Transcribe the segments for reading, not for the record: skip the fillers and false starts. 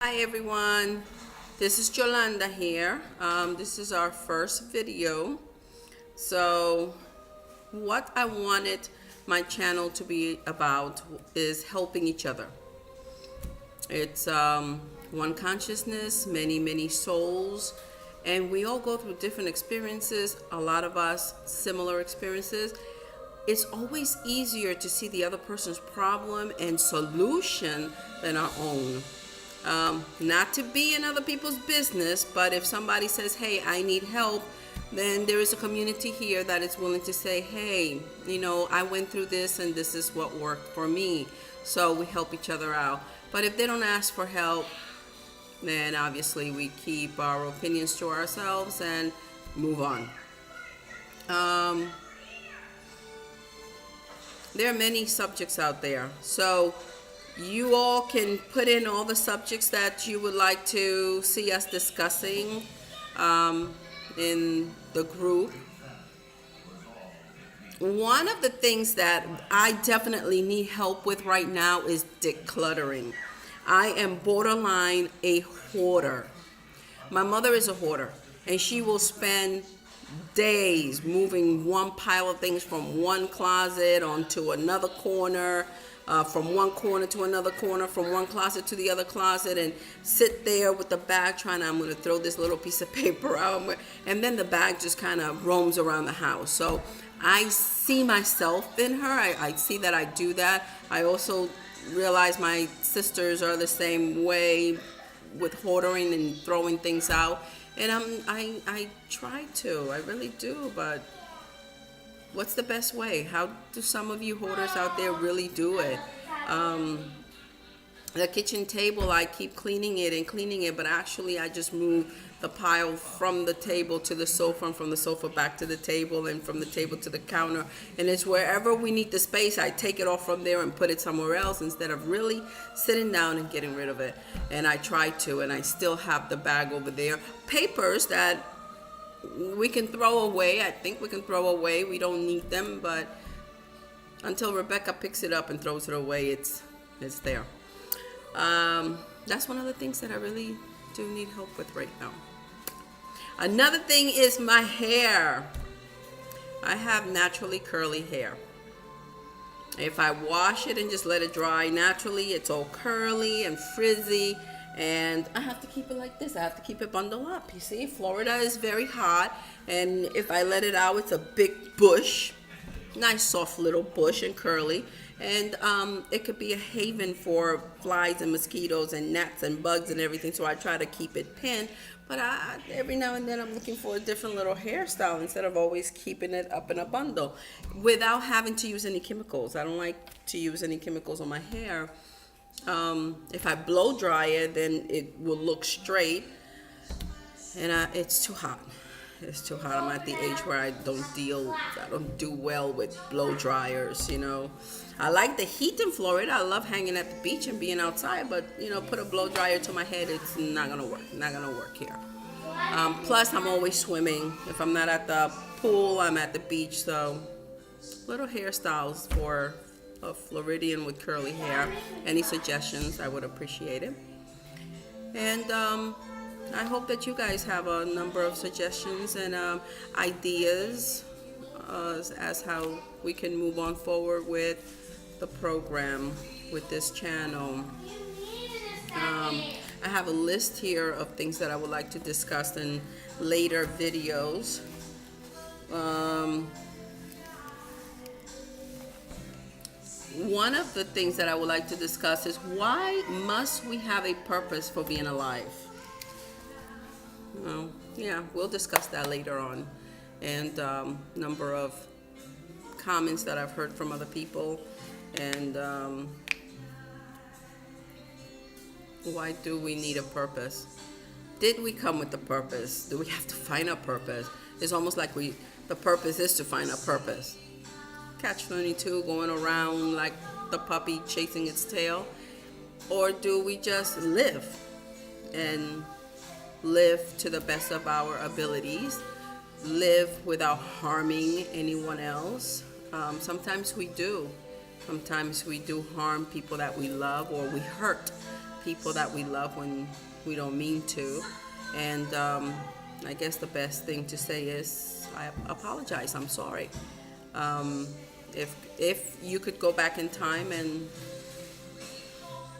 Hi everyone, this is Yolanda here. This is our first video. So what I wanted my channel to be about is helping each other. It's one consciousness, many souls, and we all go through different experiences, a lot of us similar experiences. It's always easier to see the other person's problem and solution than our own. Not to be in other people's business, but if somebody says, hey, I need help, then there is a community here that is willing to say, hey, I went through this and this is what worked for me. So we help each other out. But if they don't ask for help, then obviously we keep our opinions to ourselves and move on. There are many subjects out there. So you all can put in all the subjects that you would like to see us discussing in the group. One of the things that I definitely need help with right now is decluttering. I am borderline a hoarder. My mother is a hoarder, and she will spend days moving one pile of things from one closet onto another corner, from one corner to another corner, from one closet to the other closet, and sit there with the bag trying, I'm going to throw this little piece of paper out, and then the bag just kind of roams around the house. So I see myself in her. I see that I do that. I also realize my sisters are the same way with hoarding and throwing things out. And I try to, I really do, but what's the best way? How do some of you hoarders out there really do it? The kitchen table, I keep cleaning it, but actually I just move the pile from the table to the sofa, and from the sofa back to the table, and from the table to the counter. And it's wherever we need the space, I take it off from there and put it somewhere else instead of really sitting down and getting rid of it. And I try to, and I still have the bag over there. Papers that we can throw away. I think we can throw away. We don't need them, but until Rebecca picks it up and throws it away, it's there. That's one of the things that I really do need help with right now. Another thing is my hair. I have naturally curly hair. If I wash it and just let it dry naturally, it's all curly and frizzy. And I have to keep it like this. I have to keep it bundled up. You see, Florida is very hot, and if I let it out, it's a big bush, nice soft little bush and curly, and it could be a haven for flies and mosquitoes and gnats and bugs and everything. So I try to keep it pinned, but every now and then I'm looking for a different little hairstyle instead of always keeping it up in a bundle without having to use any chemicals. I don't like to use any chemicals on my hair. If I blow dry it, then it will look straight, and it's too hot. It's too hot. I'm at the age where I don't do well with blow dryers. I like the heat in Florida. I love hanging at the beach and being outside, but put a blow dryer to my head, it's not gonna work. Not gonna work here. Plus, I'm always swimming. If I'm not at the pool, I'm at the beach. So, little hairstyles for a Floridian with curly hair. Any suggestions, I would appreciate it. And I hope that you guys have a number of suggestions and ideas as how we can move on forward with the program, with this channel. I have a list here of things that I would like to discuss in later videos. One of the things that I would like to discuss is, why must we have a purpose for being alive? Yeah, we'll discuss that later on. And number of comments that I've heard from other people. And why do we need a purpose? Did we come with a purpose? Do we have to find a purpose? It's almost like the purpose is to find a purpose. Catch-22, going around like the puppy chasing its tail? Or do we just live and live to the best of our abilities, live without harming anyone else? Sometimes we do. Sometimes we do harm people that we love, or we hurt people that we love when we don't mean to. And I guess the best thing to say is, I apologize. I'm sorry. If you could go back in time and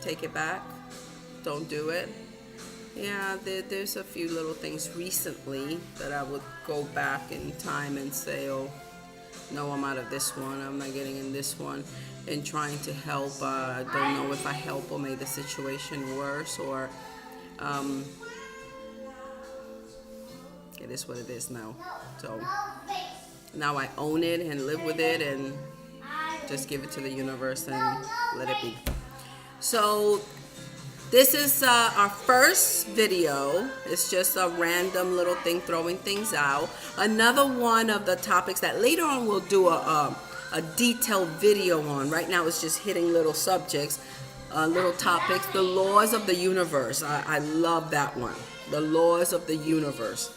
take it back, don't do it. Yeah, there's a few little things recently that I would go back in time and say, oh, no, I'm out of this one. I'm not getting in this one. And trying to help. I don't know if I help or make the situation worse, or it is what it is now. So now I own it and live with it and just give it to the universe and let it be. So this is our first video. It's just a random little thing, throwing things out. Another one of the topics that later on we'll do a detailed video on. Right now it's just hitting little subjects, little topics. The laws of the universe. I love that one. The laws of the universe.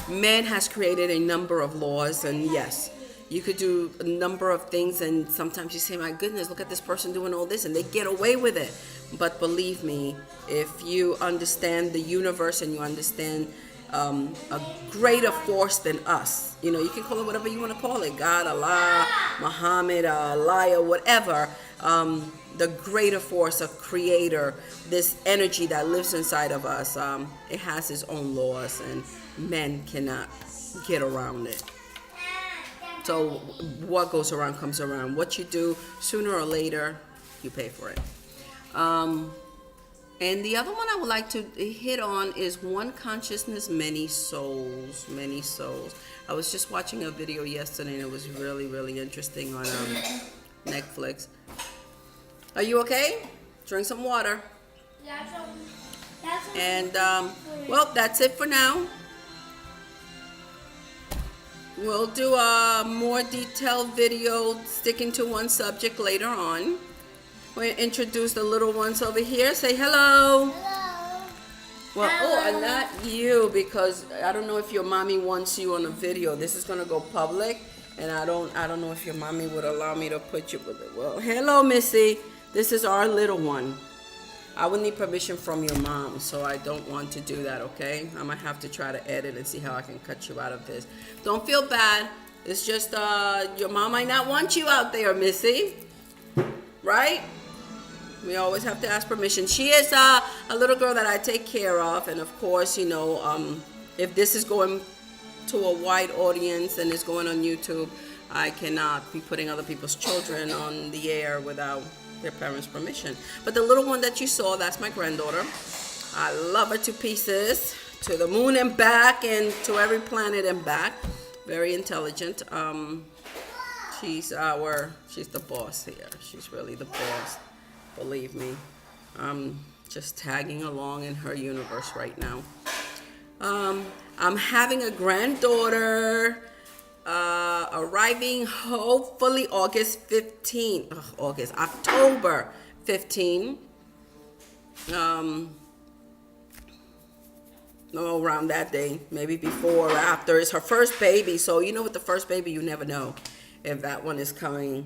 Man has created a number of laws, and yes, you could do a number of things, and sometimes you say, my goodness, look at this person doing all this, and they get away with it. But believe me, if you understand the universe and you understand a greater force than us, you know, you can call it whatever you want to call it, God, Allah, Muhammad, Allah, whatever, the greater force, of creator, this energy that lives inside of us, it has its own laws, and men cannot get around it. So what goes around comes around. What you do, sooner or later, you pay for it. And the other one I would like to hit on is one consciousness, many souls, many souls. I was just watching a video yesterday, and it was really, really interesting on Netflix. Are you okay? Drink some water. And, well, that's it for now. We'll do a more detailed video sticking to one subject later on. We'll introduce the little ones over here. Say hello. Hello. Well, Hello. oh, and not you, because I don't know if your mommy wants you on a video. This is gonna go public, and I don't know if your mommy would allow me to put you with it. Well, hello, Missy. This is our little one. I would need permission from your mom, so I don't want to do that, okay? I might have to try to edit and see how I can cut you out of this. Don't feel bad. It's just your mom might not want you out there, Missy. Right? We always have to ask permission. She is a little girl that I take care of, and of course, you know, if this is going to a wide audience and it's going on YouTube, I cannot be putting other people's children on the air without their parents' permission. But the little one that you saw, that's my granddaughter. I love her to pieces, to the moon and back, and to every planet and back. Very intelligent. She's the boss here. She's really the boss. Believe me. I'm just tagging along in her universe right now. I'm having a granddaughter arriving hopefully October 15. No, around that day, maybe before or after. It's her first baby, so you know, with the first baby, you never know if that one is coming.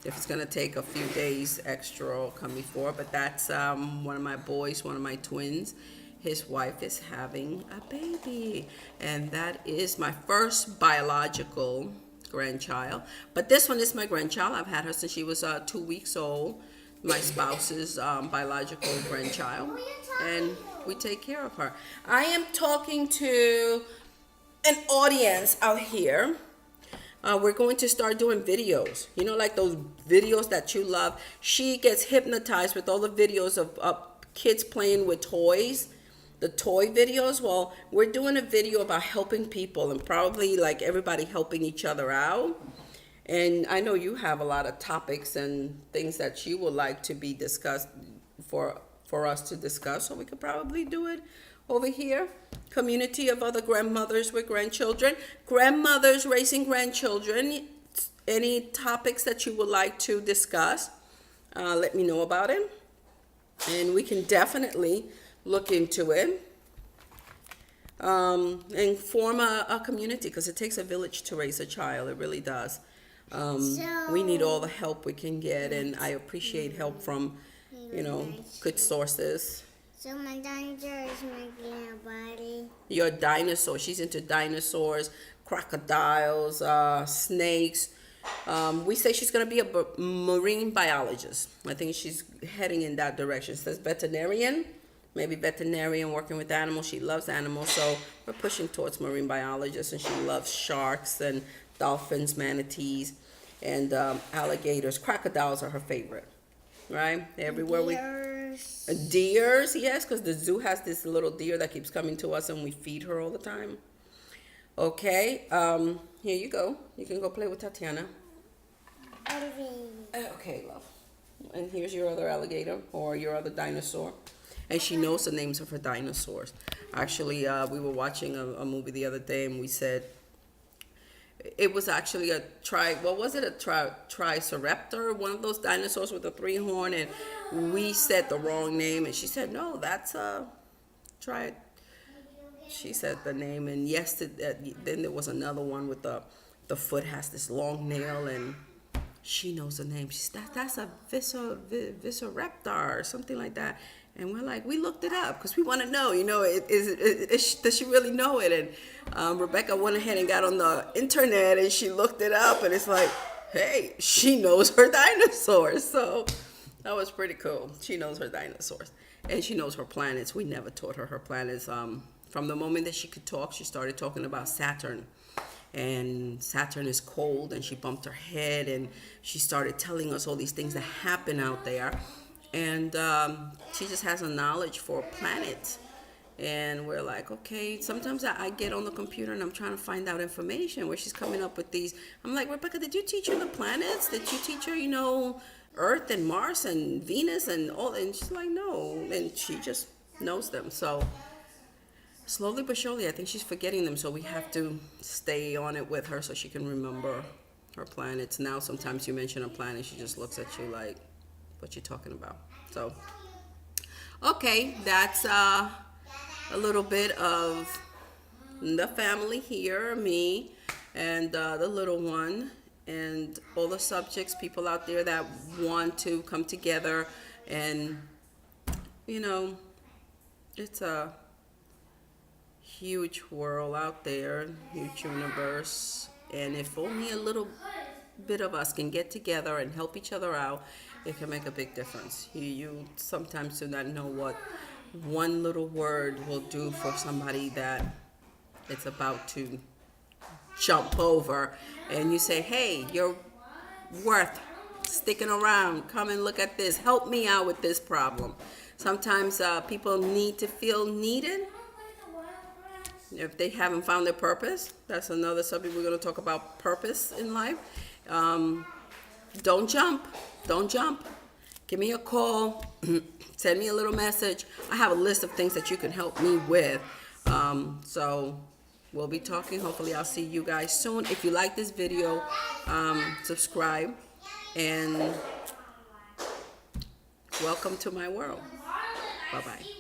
If it's gonna take a few days extra or come before. But that's one of my boys, one of my twins. His wife is having a baby, and that is my first biological grandchild. But this one is my grandchild. I've had her since she was 2 weeks old. My spouse's biological grandchild, and we take care of her. I am talking to an audience out here. We're going to start doing videos, you know, like those videos that you love. She gets hypnotized with all the videos of kids playing with toys, the toy videos. Well, we're doing a video about helping people, and probably like everybody helping each other out. And I know you have a lot of topics and things that you would like to be discussed for us to discuss, so we could probably do it over here. Community of other grandmothers with grandchildren, grandmothers raising grandchildren. Any topics that you would like to discuss, let me know about it, and we can definitely look into it, and form a community, because it takes a village to raise a child. It really does. We need all the help we can get, and I appreciate help from, good sources. So my dinosaur is making a body. Your dinosaur. She's into dinosaurs, crocodiles, snakes. We say she's going to be a marine biologist. I think she's heading in that direction. It says veterinarian, maybe veterinarian working with animals. She loves animals, so we're pushing towards marine biologist, and she loves sharks and dolphins, manatees, and alligators. Crocodiles are her favorite, right? Everywhere deers, yes, because the zoo has this little deer that keeps coming to us, and we feed her all the time. Okay, here you go. You can go play with Tatiana. Okay, love. And here's your other alligator or your other dinosaur. And she knows the names of her dinosaurs. Actually, we were watching a movie the other day, and we said it was actually a triceraptor, one of those dinosaurs with a 3-horn, and we said the wrong name, and she said, no, that's she said the name, and then there was another one with the foot has this long nail, and she knows the name. She said, that's a visceraptor or something like that. And we're like, we looked it up because we want to know, does she really know it? And Rebecca went ahead and got on the internet, and she looked it up, and it's like, hey, she knows her dinosaurs. So that was pretty cool. She knows her dinosaurs, and she knows her planets. We never taught her planets. From the moment that she could talk, she started talking about Saturn. And Saturn is cold, and she bumped her head, and she started telling us all these things that happen out there. And she just has a knowledge for planets. And we're like, okay, sometimes I get on the computer and I'm trying to find out information where she's coming up with these. I'm like, Rebecca, did you teach her the planets? Did you teach her, Earth and Mars and Venus and all? And she's like, no. And she just knows them. So slowly but surely, I think she's forgetting them. So we have to stay on it with her so she can remember her planets. Now, sometimes you mention a planet, she just looks at you like, what you talking about? So, okay, that's a little bit of the family here, me and the little one, and all the subjects, people out there that want to come together, and it's a huge world out there, huge universe, and if only a little bit of us can get together and help each other out, it can make a big difference. You sometimes do not know what one little word will do for somebody that it's about to jump over, and you say, hey, you're worth sticking around, come and look at this, help me out with this problem. Sometimes people need to feel needed if they haven't found their purpose. That's another subject. We're going to talk about purpose in life. Don't jump. Give me a call. Send me a little message. I have a list of things that you can help me with. So we'll be talking. Hopefully I'll see you guys soon. If you like this video, subscribe, and welcome to my world. Bye-bye.